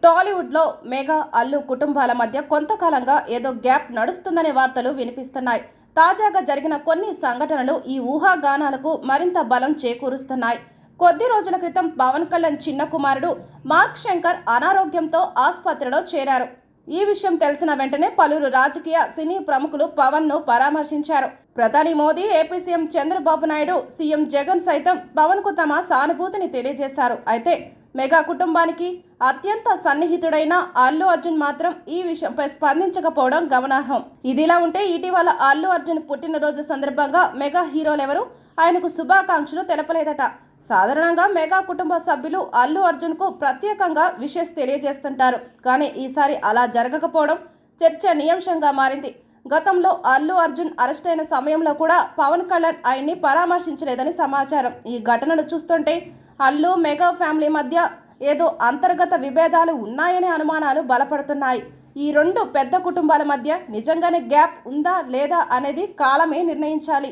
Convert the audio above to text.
టాలీవుడ్లో మెగా అల్లు కుటుంబాల మధ్య కొంతకాలంగా ఏదో గ్యాప్ నడుస్తుందనే వార్తలు వినిపిస్తున్నాయి. తాజాగా జరిగిన కొన్ని సంఘటనలు ఈ ఊహాగానాలకు మరింత బలం చేకూరుస్తున్నాయి. కొద్ది రోజుల క్రితం పవన్ కళ్యాణ్ చిన్న కుమారుడు మార్క్ శంకర్ అనారోగ్యంతో ఆసుపత్రిలో చేరారు. ఈ విషయం తెలిసిన వెంటనే పలువురు రాజకీయ సినీ ప్రముఖులు పవన్ ను పరామర్శించారు. ప్రధాని Modi, AP CM Chandrababu Naidu, CM Jagan సైతం పవన్ కు తమ సానుభూతిని తెలియజేశారు. అయితే మెగా కుటుంబానికి అత్యంత సన్నిహితుడైన అల్లు అర్జున్ మాత్రం ఈ విషయంపై స్పందించకపోవడం గమనార్హం. ఇదిలా ఉంటే ఇటీవల అల్లు అర్జున్ పుట్టినరోజు సందర్భంగా మెగా హీరోలెవరూ ఆయనకు శుభాకాంక్షలు తెలపలేదట. సాధారణంగా మెగా కుటుంబ సభ్యులు అల్లు అర్జున్ కు ప్రత్యేకంగా విషెస్ తెలియజేస్తుంటారు. కానీ ఈసారి అలా జరగకపోవడం చర్చనీయాంశంగా మారింది. గతంలో అల్లు అర్జున్ అరెస్ట్ అయిన సమయంలో కూడా పవన్ కళ్యాణ్ ఆయన్ని పరామర్శించలేదని సమాచారం. ఈ ఘటనను చూస్తుంటే అల్లు మెగా ఫ్యామిలీ మధ్య ఏదో అంతర్గత విభేదాలు ఉన్నాయనే అనుమానాలు బలపడుతున్నాయి. ఈ రెండు పెద్ద కుటుంబాల మధ్య నిజంగానే గ్యాప్ ఉందా లేదా అనేది కాలమే నిర్ణయించాలి.